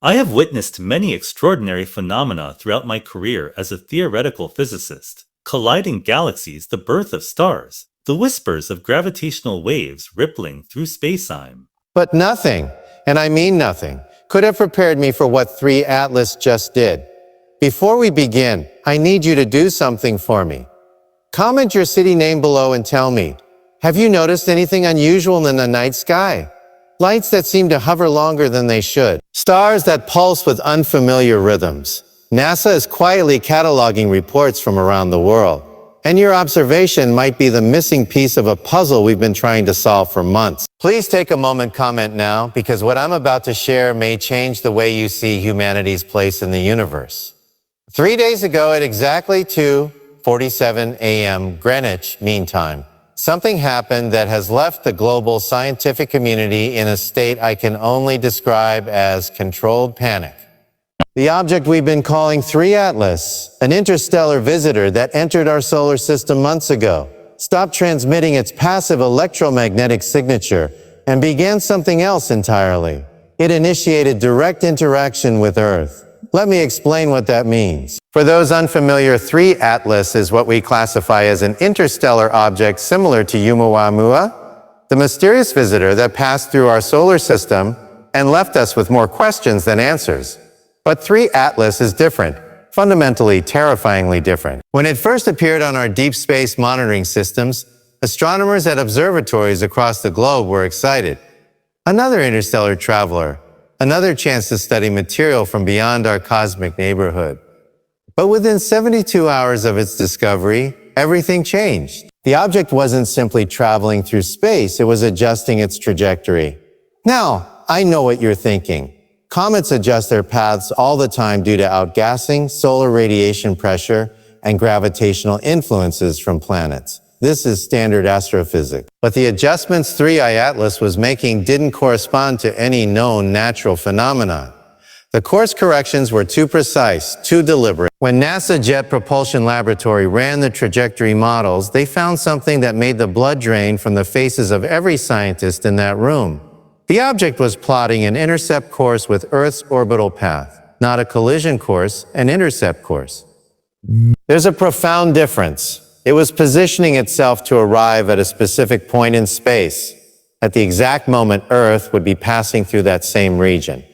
I have witnessed many extraordinary phenomena throughout my career as a theoretical physicist. Colliding galaxies, the birth of stars, the whispers of gravitational waves rippling through spacetime. But nothing, and I mean nothing, could have prepared me for what 3 Atlas just did. Before we begin, I need you to do something for me. Comment your city name below and tell me, have you noticed anything unusual in the night sky? Lights that seem to hover longer than they should. Stars that pulse with unfamiliar rhythms. NASA is quietly cataloging reports from around the world. And your observation might be the missing piece of a puzzle we've been trying to solve for months. Please take a moment, comment now, because what I'm about to share may change the way you see humanity's place in the universe. 3 days ago at exactly 2:47 a.m. Greenwich Mean Time, something happened that has left the global scientific community in a state I can only describe as controlled panic. The object we've been calling 3 Atlas, an interstellar visitor that entered our solar system months ago, stopped transmitting its passive electromagnetic signature and began something else entirely. It initiated direct interaction with Earth. Let me explain what that means. For those unfamiliar, 3 Atlas is what we classify as an interstellar object similar to Oumuamua, the mysterious visitor that passed through our solar system and left us with more questions than answers. But 3 Atlas is different, fundamentally, terrifyingly different. When it first appeared on our deep space monitoring systems, astronomers at observatories across the globe were excited. Another interstellar traveler, another chance to study material from beyond our cosmic neighborhood. But within 72 hours of its discovery, everything changed. The object wasn't simply traveling through space, it was adjusting its trajectory. Now, I know what you're thinking. Comets adjust their paths all the time due to outgassing, solar radiation pressure, and gravitational influences from planets. This is standard astrophysics. But the adjustments 3I Atlas was making didn't correspond to any known natural phenomenon. The course corrections were too precise, too deliberate. When NASA Jet Propulsion Laboratory ran the trajectory models, they found something that made the blood drain from the faces of every scientist in that room. The object was plotting an intercept course with Earth's orbital path, not a collision course, an intercept course. There's a profound difference. It was positioning itself to arrive at a specific point in space, at the exact moment Earth would be passing through that same region.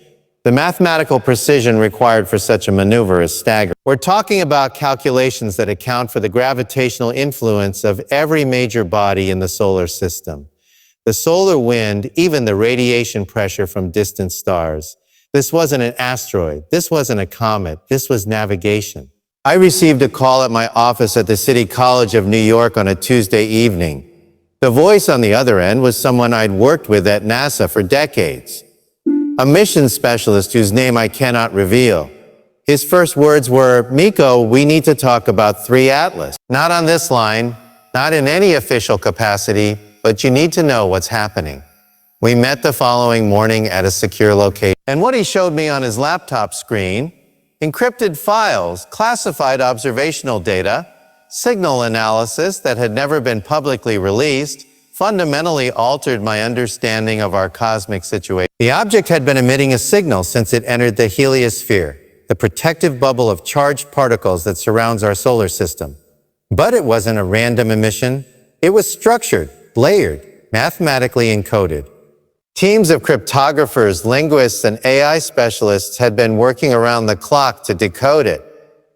The mathematical precision required for such a maneuver is staggering. We're talking about calculations that account for the gravitational influence of every major body in the solar system. The solar wind, even the radiation pressure from distant stars. This wasn't an asteroid. This wasn't a comet. This was navigation. I received a call at my office at the City College of New York on a Tuesday evening. The voice on the other end was someone I'd worked with at NASA for decades. A mission specialist whose name I cannot reveal. His first words were, "Miko, we need to talk about 3 Atlas. Not on this line, not in any official capacity, but you need to know what's happening." We met the following morning at a secure location. And what he showed me on his laptop screen, encrypted files, classified observational data, signal analysis that had never been publicly released, fundamentally altered my understanding of our cosmic situation. The object had been emitting a signal since it entered the heliosphere, the protective bubble of charged particles that surrounds our solar system. But it wasn't a random emission. It was structured, layered, mathematically encoded. Teams of cryptographers, linguists, and AI specialists had been working around the clock to decode it.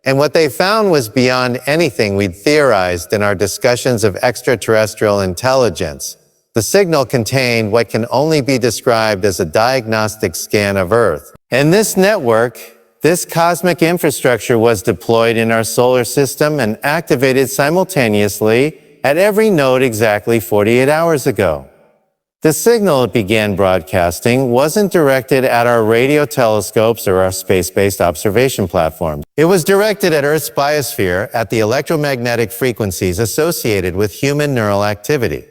And what they found was beyond anything we'd theorized in our discussions of extraterrestrial intelligence. The signal contained what can only be described as a diagnostic scan of Earth. And this network, this cosmic infrastructure, was deployed in our solar system and activated simultaneously at every node exactly 48 hours ago. The signal it began broadcasting wasn't directed at our radio telescopes or our space-based observation platforms. It was directed at Earth's biosphere, at the electromagnetic frequencies associated with human neural activity.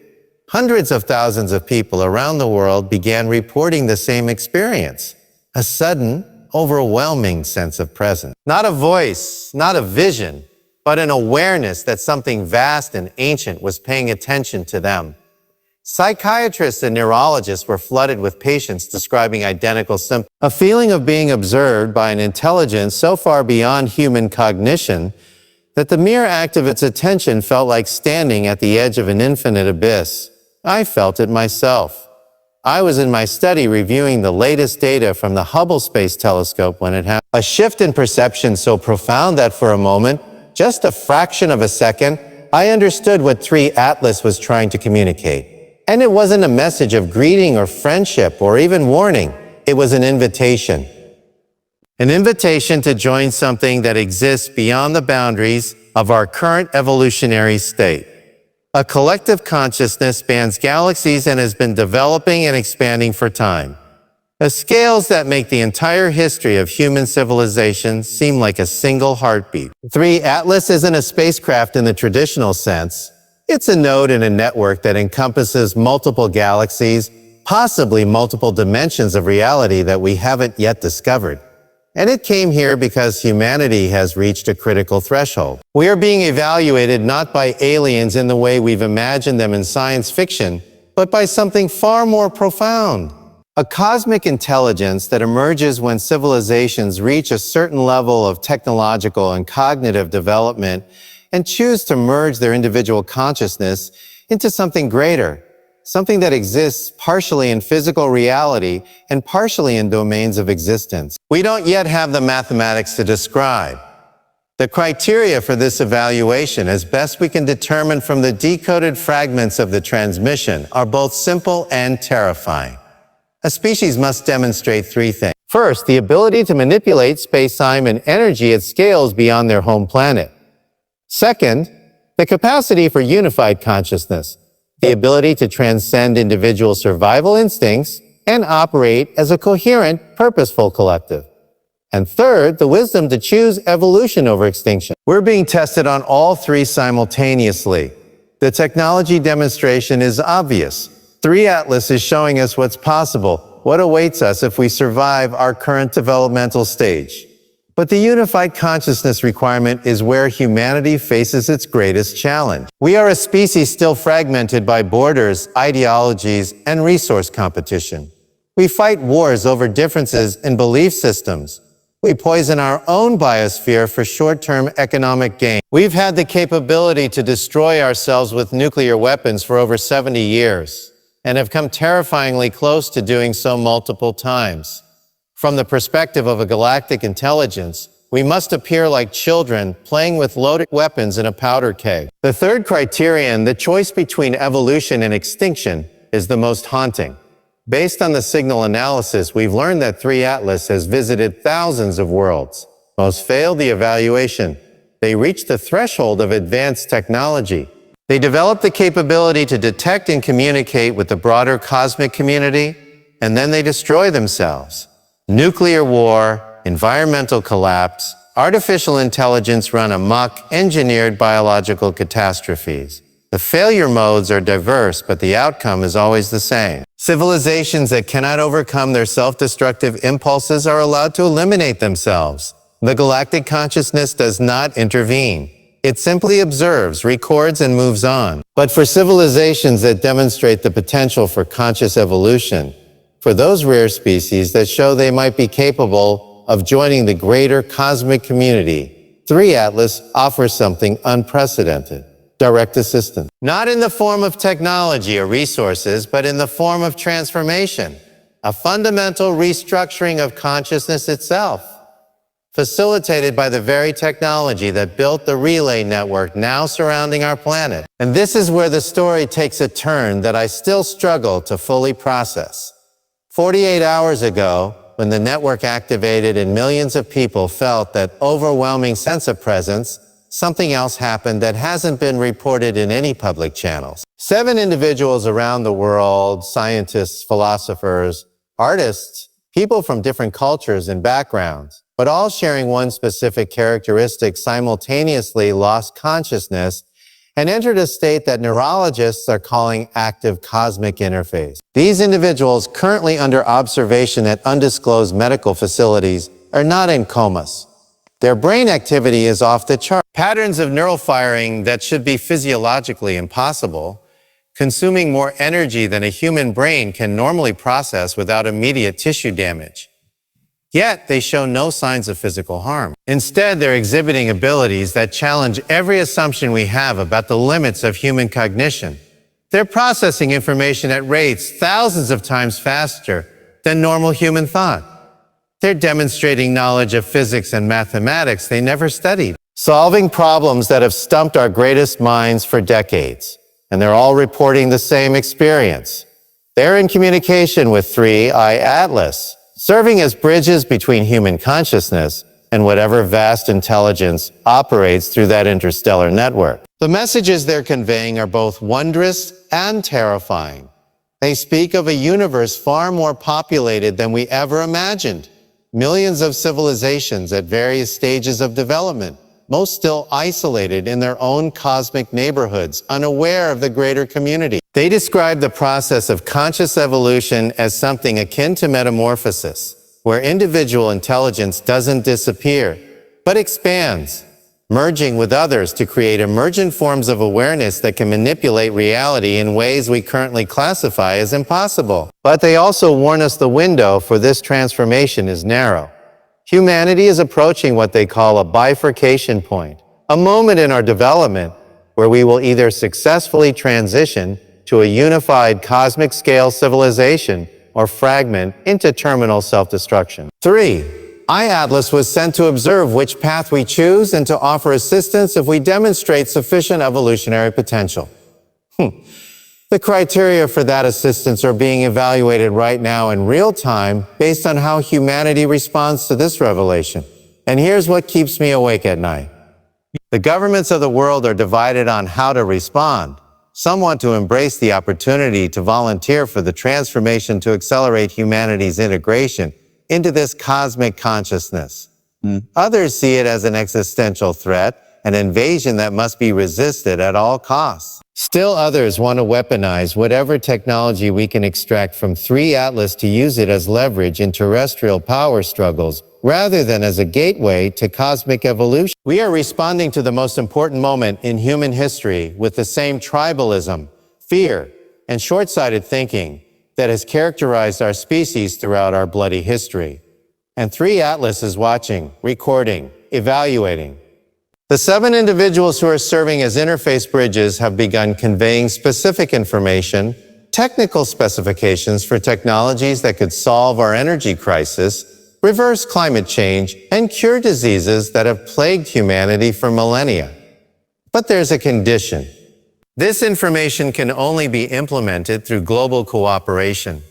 Hundreds of thousands of people around the world began reporting the same experience. A sudden, overwhelming sense of presence. Not a voice, not a vision, but an awareness that something vast and ancient was paying attention to them. Psychiatrists and neurologists were flooded with patients describing identical symptoms. A feeling of being observed by an intelligence so far beyond human cognition that the mere act of its attention felt like standing at the edge of an infinite abyss. I felt it myself. I was in my study reviewing the latest data from the Hubble Space Telescope when it happened. A shift in perception so profound that for a moment, just a fraction of a second, I understood what 3 Atlas was trying to communicate. And it wasn't a message of greeting or friendship or even warning. It was an invitation. An invitation to join something that exists beyond the boundaries of our current evolutionary state. A collective consciousness spans galaxies and has been developing and expanding for time. The scales that make the entire history of human civilization seem like a single heartbeat. 3 Atlas isn't a spacecraft in the traditional sense. It's a node in a network that encompasses multiple galaxies, possibly multiple dimensions of reality that we haven't yet discovered. And it came here because humanity has reached a critical threshold. We are being evaluated not by aliens in the way we've imagined them in science fiction, but by something far more profound. A cosmic intelligence that emerges when civilizations reach a certain level of technological and cognitive development and choose to merge their individual consciousness into something greater, something that exists partially in physical reality and partially in domains of existence. We don't yet have the mathematics to describe. The criteria for this evaluation, as best we can determine from the decoded fragments of the transmission, are both simple and terrifying. A species must demonstrate 3 things. First, the ability to manipulate space-time and energy at scales beyond their home planet. Second, the capacity for unified consciousness, the ability to transcend individual survival instincts and operate as a coherent, purposeful collective. And third, the wisdom to choose evolution over extinction. We're being tested on all 3 simultaneously. The technology demonstration is obvious. 3 Atlas is showing us what's possible, what awaits us if we survive our current developmental stage. But the unified consciousness requirement is where humanity faces its greatest challenge. We are a species still fragmented by borders, ideologies, and resource competition. We fight wars over differences in belief systems. We poison our own biosphere for short-term economic gain. We've had the capability to destroy ourselves with nuclear weapons for over 70 years, and have come terrifyingly close to doing so multiple times. From the perspective of a galactic intelligence, we must appear like children playing with loaded weapons in a powder keg. The third criterion, the choice between evolution and extinction, is the most haunting. Based on the signal analysis, we've learned that 3 Atlas has visited thousands of worlds. Most failed the evaluation. They reached the threshold of advanced technology. They developed the capability to detect and communicate with the broader cosmic community, and then they destroy themselves. Nuclear war, environmental collapse, artificial intelligence run amok, engineered biological catastrophes. The failure modes are diverse, but the outcome is always the same. Civilizations that cannot overcome their self-destructive impulses are allowed to eliminate themselves. The galactic consciousness does not intervene. It simply observes, records, and moves on. But for civilizations that demonstrate the potential for conscious evolution, for those rare species that show they might be capable of joining the greater cosmic community, 3 Atlas offers something unprecedented: direct assistance. Not in the form of technology or resources, but in the form of transformation, a fundamental restructuring of consciousness itself, facilitated by the very technology that built the relay network now surrounding our planet. And this is where the story takes a turn that I still struggle to fully process. 48 hours ago, when the network activated and millions of people felt that overwhelming sense of presence, something else happened that hasn't been reported in any public channels. 7 individuals around the world, scientists, philosophers, artists, people from different cultures and backgrounds, but all sharing one specific characteristic, simultaneously lost consciousness and entered a state that neurologists are calling active cosmic interface. These individuals, currently under observation at undisclosed medical facilities, are not in comas. Their brain activity is off the chart. Patterns of neural firing that should be physiologically impossible consuming more energy than a human brain can normally process without immediate tissue damage. Yet, they show no signs of physical harm. Instead, they're exhibiting abilities that challenge every assumption we have about the limits of human cognition. They're processing information at rates thousands of times faster than normal human thought. They're demonstrating knowledge of physics and mathematics they never studied, solving problems that have stumped our greatest minds for decades. And they're all reporting the same experience. They're in communication with 3I Atlas, serving as bridges between human consciousness and whatever vast intelligence operates through that interstellar network. The messages they're conveying are both wondrous and terrifying. They speak of a universe far more populated than we ever imagined. Millions of civilizations at various stages of development, most still isolated in their own cosmic neighborhoods, unaware of the greater community. They describe the process of conscious evolution as something akin to metamorphosis, where individual intelligence doesn't disappear, but expands, merging with others to create emergent forms of awareness that can manipulate reality in ways we currently classify as impossible. But they also warn us the window for this transformation is narrow. Humanity is approaching what they call a bifurcation point, a moment in our development where we will either successfully transition to a unified cosmic-scale civilization or fragment into terminal self-destruction. 3. I-Atlas was sent to observe which path we choose and to offer assistance if we demonstrate sufficient evolutionary potential. The criteria for that assistance are being evaluated right now in real time based on how humanity responds to this revelation. And here's what keeps me awake at night. The governments of the world are divided on how to respond. Some want to embrace the opportunity to volunteer for the transformation to accelerate humanity's integration into this cosmic consciousness. Others see it as an existential threat, an invasion that must be resisted at all costs. Still others want to weaponize whatever technology we can extract from 3 Atlas to use it as leverage in terrestrial power struggles, rather than as a gateway to cosmic evolution. We are responding to the most important moment in human history with the same tribalism, fear, and short-sighted thinking that has characterized our species throughout our bloody history. And 3 Atlas is watching, recording, evaluating. The 7 individuals who are serving as interface bridges have begun conveying specific information, technical specifications for technologies that could solve our energy crisis, reverse climate change, and cure diseases that have plagued humanity for millennia. But there's a condition. This information can only be implemented through global cooperation.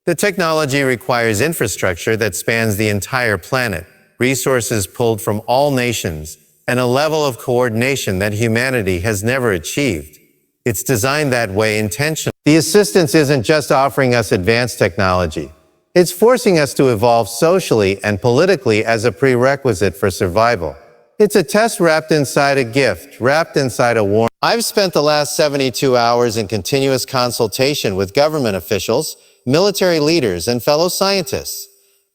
The technology requires infrastructure that spans the entire planet, resources pulled from all nations, and a level of coordination that humanity has never achieved. It's designed that way intentionally. The assistance isn't just offering us advanced technology. It's forcing us to evolve socially and politically as a prerequisite for survival. It's a test wrapped inside a gift, wrapped inside a warning. I've spent the last 72 hours in continuous consultation with government officials, military leaders, and fellow scientists.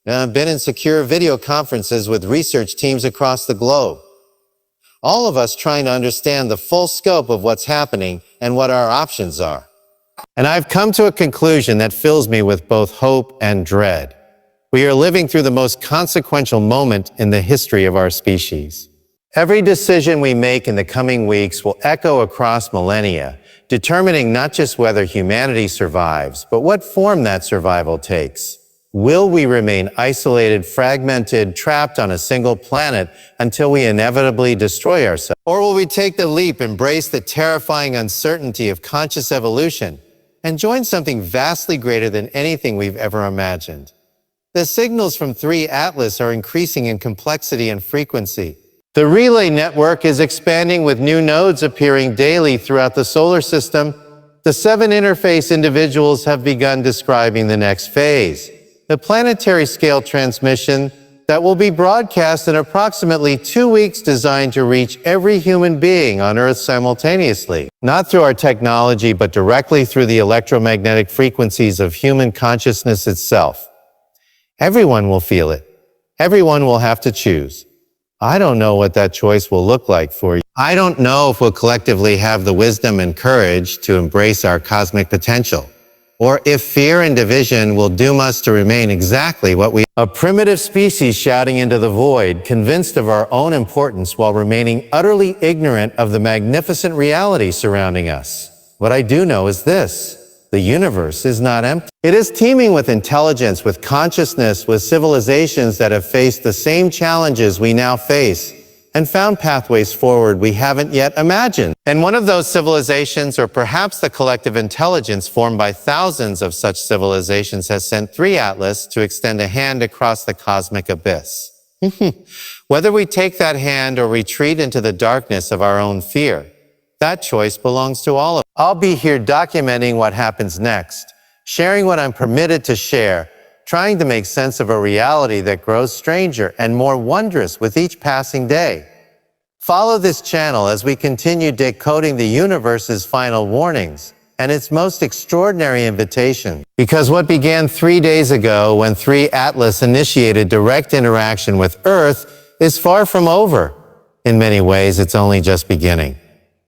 I've been in secure video conferences with research teams across the globe. All of us trying to understand the full scope of what's happening and what our options are. And I've come to a conclusion that fills me with both hope and dread. We are living through the most consequential moment in the history of our species. Every decision we make in the coming weeks will echo across millennia, determining not just whether humanity survives, but what form that survival takes. Will we remain isolated, fragmented, trapped on a single planet until we inevitably destroy ourselves? Or will we take the leap, embrace the terrifying uncertainty of conscious evolution, and join something vastly greater than anything we've ever imagined? The signals from 3 Atlas are increasing in complexity and frequency. The relay network is expanding with new nodes appearing daily throughout the solar system. The 7 interface individuals have begun describing the next phase, the planetary scale transmission that will be broadcast in approximately 2 weeks, designed to reach every human being on Earth simultaneously. Not through our technology, but directly through the electromagnetic frequencies of human consciousness itself. Everyone will feel it. Everyone will have to choose. I don't know what that choice will look like for you. I don't know if we'll collectively have the wisdom and courage to embrace our cosmic potential, or if fear and division will doom us to remain exactly what we are. A primitive species shouting into the void, convinced of our own importance while remaining utterly ignorant of the magnificent reality surrounding us. What I do know is this: the universe is not empty. It is teeming with intelligence, with consciousness, with civilizations that have faced the same challenges we now face and found pathways forward we haven't yet imagined. And one of those civilizations, or perhaps the collective intelligence formed by thousands of such civilizations, has sent 3 Atlas to extend a hand across the cosmic abyss. Whether we take that hand or retreat into the darkness of our own fear, that choice belongs to all of us. I'll be here documenting what happens next, sharing what I'm permitted to share, trying to make sense of a reality that grows stranger and more wondrous with each passing day. Follow this channel as we continue decoding the universe's final warnings and its most extraordinary invitation. Because what began 3 days ago when 3 Atlas initiated direct interaction with Earth is far from over. In many ways, it's only just beginning.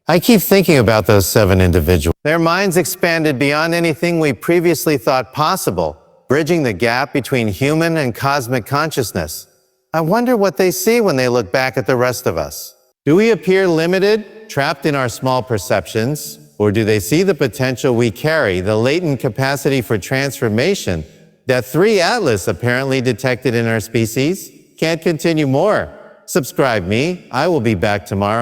I keep thinking about those 7 individuals. Their minds expanded beyond anything we previously thought possible, bridging the gap between human and cosmic consciousness. I wonder what they see when they look back at the rest of us. Do we appear limited, trapped in our small perceptions, or do they see the potential we carry, the latent capacity for transformation that 3 Atlas apparently detected in our species? Can't continue more. Subscribe me. I will be back tomorrow.